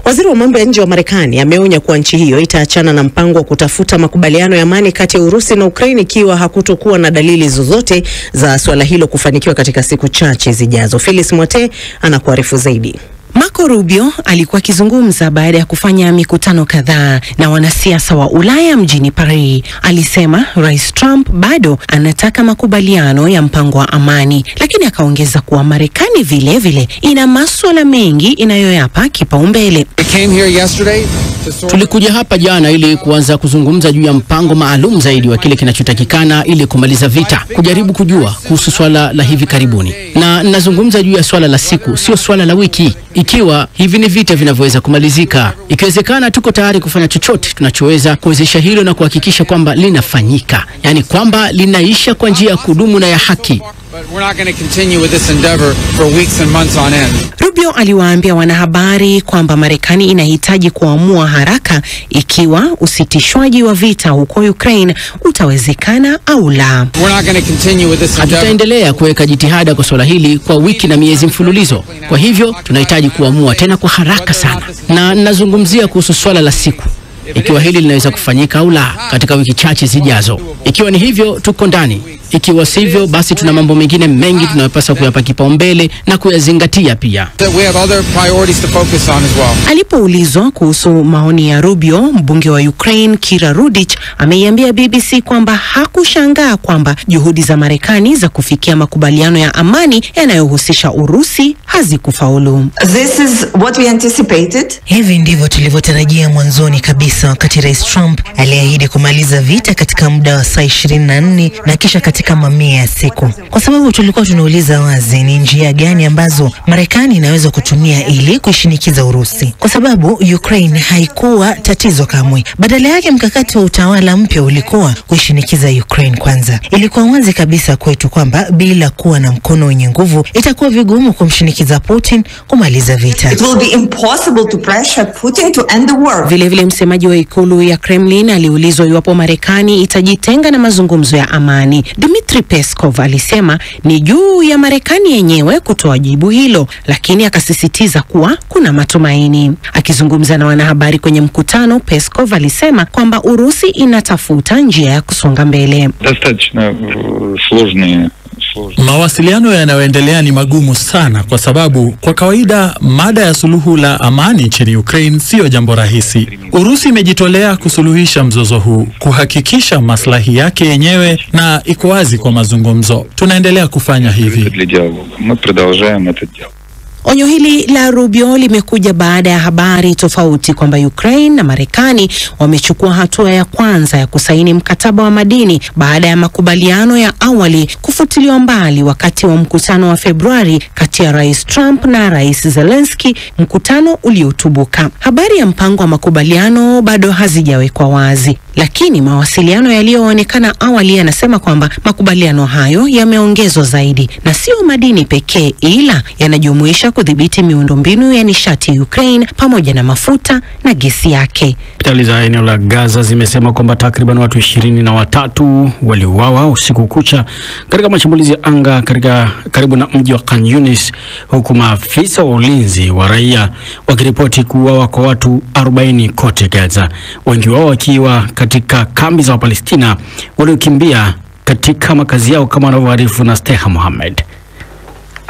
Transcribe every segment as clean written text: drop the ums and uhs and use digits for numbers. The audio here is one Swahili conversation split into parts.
Waziri wa mambo ya nje wa Marekani ameonya kuwa nchi hiyo itaachana na mpango wa kutafuta makubaliano ya amani kati ya Urusi na Ukraine ikiwa hakutokuwa na dalili zozote za swala hilo kufanikiwa katika siku chache zijazo. Phyllis Mwate anakuarifu zaidi. Marco Rubio alikuwa akizungumza baada ya kufanya mikutano kadhaa na wanasiasa wa Ulaya mjini Paris. Alisema Rais Trump bado anataka makubaliano ya mpango wa amani, lakini akaongeza kuwa Marekani vile vile ina masuala mengi inayoyapa kipaumbele. Tulikuja hapa jana ili kuanza kuzungumza juu ya mpango maalum zaidi wa kile kinachotakikana ili kumaliza vita, kujaribu kujua kuhusu swala la hivi karibuni. Na nazungumza juu ya swala la siku, sio swala la wiki. Ikiwa hivi ni vita vinavyoweza kumalizika, ikiwezekana tuko tayari kufanya chochote tunachoweza kuwezesha hilo na kuhakikisha kwamba linafanyika, yani kwamba linaisha kwa njia ya kudumu na ya haki. Rubio aliwaambia wanahabari kwamba Marekani inahitaji kuamua haraka ikiwa usitishwaji wa vita huko Ukraine utawezekana au la. Hatutaendelea kuweka jitihada kwa swala hili kwa wiki na miezi mfululizo. Kwa hivyo tunahitaji kuamua tena kwa haraka sana. Na nazungumzia kuhusu swala la siku, ikiwa hili linaweza kufanyika au la katika wiki chache zijazo. Ikiwa ni hivyo, tuko ndani. Ikiwa sivyo, basi tuna mambo mengine mengi tunayopaswa kuyapa kipaumbele na kuyazingatia pia. Alipoulizwa kuhusu maoni ya Rubio, mbunge wa Ukraine Kira Rudich ameiambia BBC kwamba hakushangaa kwamba juhudi za Marekani za kufikia makubaliano ya amani yanayohusisha Urusi hazikufaulu. This is what we anticipated. Hivi ndivyo tulivyotarajia mwanzoni kabisa, wakati Rais Trump aliahidi kumaliza vita katika muda wa saa 24 na kisha katika mamia ya siku. Kwa sababu tulikuwa tunauliza wazi ni njia gani ambazo Marekani inaweza kutumia ili kushinikiza Urusi. Kwa sababu Ukraine haikuwa tatizo kamwe. Badala yake mkakati wa utawala mpya ulikuwa kushinikiza Ukraine kwanza. Ilikuwa wazi kabisa kwetu kwamba bila kuwa na mkono wenye nguvu itakuwa vigumu kumshinikiza Putin kumaliza vita. It will be impossible to pressure Putin to end the war. Vile vile msemaji wa ikulu ya Kremlin aliulizwa iwapo Marekani itajitenga na mazungumzo ya amani. Dmitry Peskov alisema ni juu ya Marekani yenyewe kutoa jibu hilo, lakini akasisitiza kuwa kuna matumaini. Akizungumza na wanahabari kwenye mkutano, Peskov alisema kwamba Urusi inatafuta njia ya kusonga mbele. Mawasiliano yanayoendelea ni magumu sana kwa sababu kwa kawaida mada ya suluhu la amani nchini Ukraine sio jambo rahisi. Urusi imejitolea kusuluhisha mzozo huu, kuhakikisha maslahi yake yenyewe na iko wazi kwa mazungumzo. Tunaendelea kufanya hivi. Onyo hili la Rubio limekuja baada ya habari tofauti kwamba Ukraine na Marekani wamechukua hatua ya kwanza ya kusaini mkataba wa madini baada ya makubaliano ya awali kufutiliwa mbali wakati wa mkutano wa Februari kati ya Rais Trump na Rais Zelensky, mkutano uliotubuka. Habari ya mpango wa makubaliano bado hazijawekwa wazi, lakini mawasiliano yaliyoonekana awali yanasema kwamba makubaliano hayo yameongezwa zaidi na sio madini pekee, ila yanajumuisha kudhibiti miundombinu ya nishati ya Ukraine pamoja na mafuta na gesi yake. Hospitali za eneo la Gaza zimesema kwamba takriban watu 23 waliuawa usiku kucha katika mashambulizi ya anga karibu na mji wa Khan Yunis, huku maafisa wa ulinzi wa raia wakiripoti kuuawa kwa watu 40 kote Gaza, wengi wao wakiwa katika kambi za Wapalestina waliokimbia katika makazi yao, kama anavyoarifu na Steha Mohamed.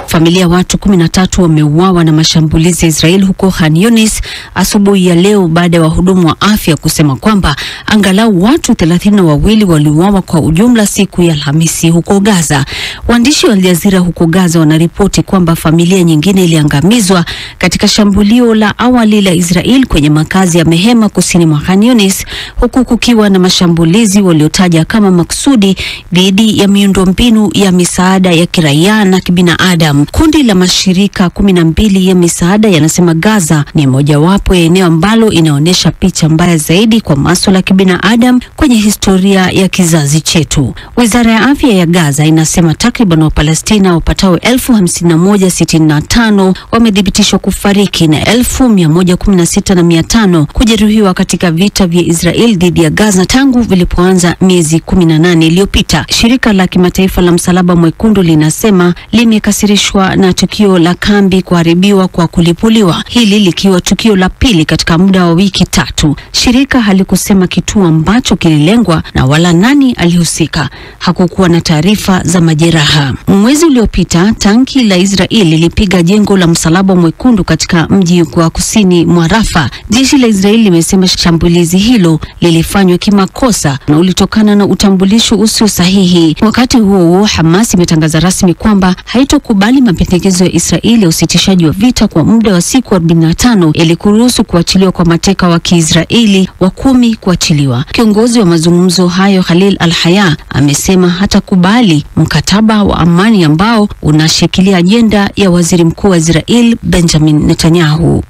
Familia ya watu 13 wameuawa na mashambulizi ya Israel huko Khan Yunis asubuhi ya leo baada ya wahudumu wa afya kusema kwamba angalau watu 32 waliuawa kwa ujumla siku ya Alhamisi huko Gaza. Waandishi wa Al Jazeera huko Gaza wanaripoti kwamba familia nyingine iliangamizwa katika shambulio la awali la Israel kwenye makazi ya Mehema kusini mwa Khan Yunis, huku kukiwa na mashambulizi waliotaja kama maksudi dhidi ya miundombinu ya misaada ya kiraia na kibinadamu. Kundi la mashirika 12 ya misaada yanasema Gaza ni mojawapo ya eneo ambalo inaonyesha picha mbaya zaidi kwa masuala ya kibinadamu kwenye historia ya kizazi chetu. Wizara ya afya ya Gaza inasema takriban Wapalestina wapatao 1165 wamethibitishwa kufariki na 1116,500 kujeruhiwa katika vita vya Israel dhidi ya Gaza tangu vilipoanza miezi 18 iliyopita. Shirika la kimataifa la Msalaba Mwekundu linasema limekasirishwa imefuatishwa na tukio la kambi kuharibiwa kwa kulipuliwa, hili likiwa tukio la pili katika muda wa wiki tatu. Shirika halikusema kituo ambacho kililengwa na wala nani alihusika. Hakukuwa na taarifa za majeraha. Mwezi uliopita, tanki la Israeli lilipiga jengo la Msalaba Mwekundu katika mji wa kusini mwa Rafa. Jeshi la Israeli limesema shambulizi hilo lilifanywa kimakosa na ulitokana na utambulisho usio sahihi. Wakati huo Hamas imetangaza rasmi kwamba haitokubali mapendekezo ya Israeli ya usitishaji wa vita kwa muda wa siku 45 ili kuruhusu kuachiliwa kwa mateka wa Kiisraeli wa 10 kuachiliwa. Kiongozi wa mazungumzo hayo Khalil Al-Haya amesema hatakubali mkataba wa amani ambao unashikilia ajenda ya waziri mkuu wa Israel Benjamin Netanyahu.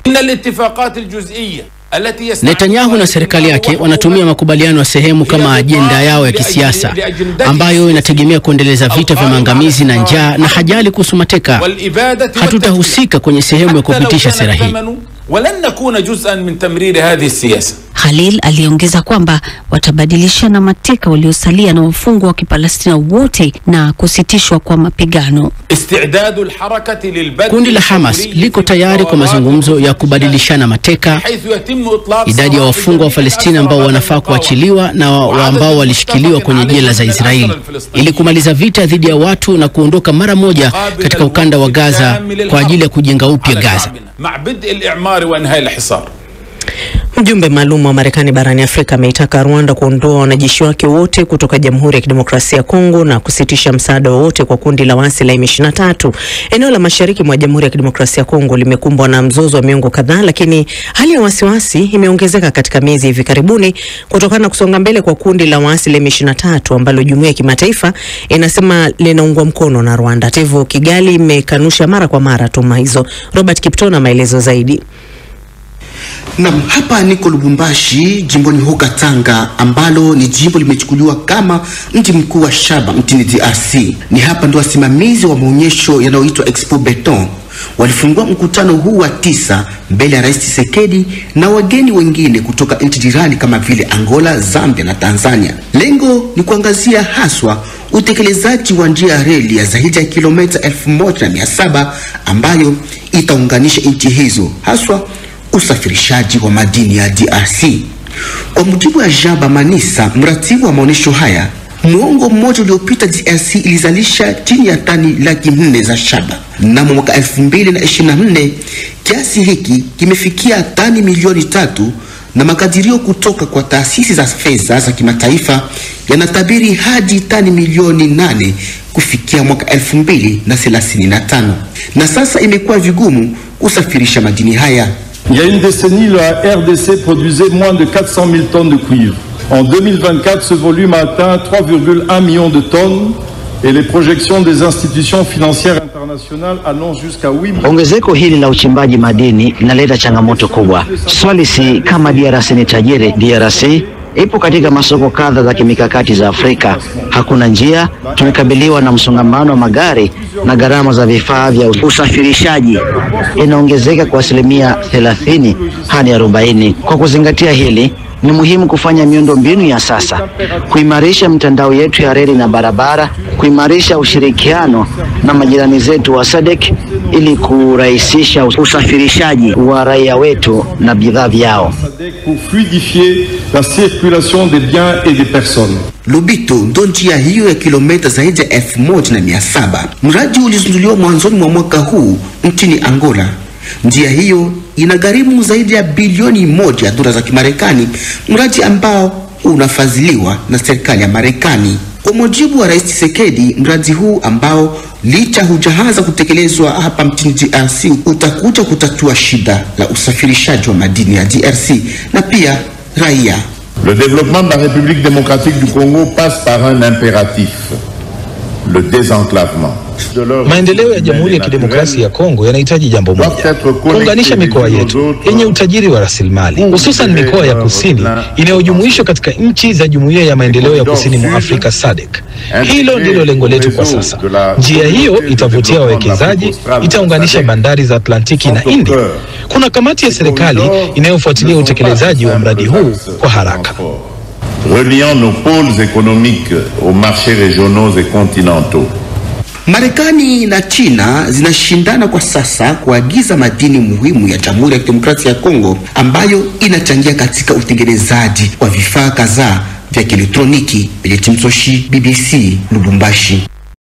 Netanyahu na serikali yake wanatumia makubaliano ya sehemu kama ajenda yao ya kisiasa ambayo inategemea kuendeleza vita vya maangamizi na njaa, na hajali kuhusu mateka. Hatutahusika kwenye sehemu ya kupitisha sera hii. Khalil aliongeza kwamba watabadilishana mateka waliosalia na wafungwa wa Kipalestina wote na kusitishwa kwa mapigano. Kundi la Hamas liko tayari kwa mazungumzo ya kubadilishana mateka, idadi ya wafungwa wa Palestina ambao wanafaa kuachiliwa na ambao walishikiliwa kwenye jela za Israeli, ili kumaliza vita dhidi ya watu na kuondoka mara moja katika ukanda wa Gaza kwa ajili ya kujenga upya Gaza. Mjumbe maalum wa Marekani barani Afrika ameitaka Rwanda kuondoa wanajeshi wake wote kutoka Jamhuri ya Kidemokrasia ya Kongo na kusitisha msaada wote kwa kundi la waasi la M23. Eneo la mashariki mwa Jamhuri ya Kidemokrasia ya Kongo limekumbwa na mzozo wa miongo kadhaa, lakini hali ya wasiwasi imeongezeka katika miezi hivi karibuni kutokana na kusonga mbele kwa kundi la waasi la M23 ambalo jumuiya ya kimataifa inasema linaungwa mkono na Rwanda. Hivyo Kigali imekanusha mara kwa mara tuhuma hizo. Robert Kiptona maelezo zaidi. Naam, hapa niko Lubumbashi, jimboni Hoka Tanga, ambalo ni jimbo limechukuliwa kama mji mkuu wa shaba mtini DRC. Ni hapa ndo wasimamizi wa maonyesho yanayoitwa Expo Beton walifungua mkutano huu wa 9 mbele ya Rais Tshisekedi na wageni wengine kutoka nchi jirani kama vile Angola, Zambia na Tanzania. Lengo ni kuangazia haswa utekelezaji wa njia ya reli ya zaidi ya kilomita 1700 ambayo itaunganisha nchi hizo, haswa usafirishaji wa madini ya DRC. Kwa mujibu wa Jaba Manisa, mratibu wa maonyesho haya, muongo mmoja uliopita DRC ilizalisha chini ya tani 400,000 za shaba. Mnamo mwaka 2024 kiasi hiki kimefikia tani milioni 3, na makadirio kutoka kwa taasisi za fedha za kimataifa yanatabiri hadi tani milioni 8 kufikia mwaka 2035. Na sasa imekuwa vigumu kusafirisha madini haya. Il y a une décennie, la RDC produisait moins de 400 000 tonnes de cuivre. En 2024, ce volume a atteint 3,1 millions de tonnes et les projections des institutions financières internationales annoncent jusqu'à 8 millions. Ongezeko hili la uchimbaji madini linaleta changamoto kubwa. Swali si kama DRC ni tajiri. DRC ipo katika masoko kadha za kimikakati za Afrika. Hakuna njia, tumekabiliwa na msongamano wa magari na gharama za vifaa vya usafirishaji inaongezeka kwa 30% hadi 40%. Kwa kuzingatia hili, ni muhimu kufanya miundo mbinu ya sasa, kuimarisha mtandao yetu ya reli na barabara, kuimarisha ushirikiano na majirani zetu wa SADC ili kurahisisha usafirishaji wa raia wetu na bidhaa vyao. Pour fluidifier la circulation des biens et des personnes. Lubito ndo njia hiyo ya kilomita zaidi ya 1700. Mradi ulizinduliwa mwanzoni mwa mwaka huu nchini Angola. Njia hiyo inagharimu zaidi ya bilioni 1 dola za Kimarekani, mradi ambao unafadhiliwa na serikali ya Marekani. Kwa mujibu wa Rais Tshisekedi, mradi huu ambao licha hujaanza kutekelezwa hapa mjini DRC utakuja kutatua shida la usafirishaji wa madini ya DRC na pia raia. Le développement de la République démocratique du Congo passe par un impératif: le désenclavement. Maendeleo ya Jamhuri ya Kidemokrasia ya Kongo yanahitaji jambo moja: kuunganisha mikoa yetu yenye utajiri wa rasilimali, hususan mikoa ya kusini inayojumuishwa katika nchi za Jumuiya ya Maendeleo ya Kusini mwa Afrika SADC. Hilo ndilo lengo letu kwa sasa. Njia hiyo itavutia wawekezaji, itaunganisha bandari za Atlantiki na India. Kuna kamati ya serikali inayofuatilia utekelezaji wa mradi huu kwa haraka. Reliant nos pôles économiques aux marchés régionaux et continentaux. Marekani na China zinashindana kwa sasa kuagiza madini muhimu ya Jamhuri ya Kidemokrasia ya Kongo ambayo inachangia katika utengenezaji wa vifaa kadhaa vya kielektroniki. Biletimsoshi, BBC, Lubumbashi.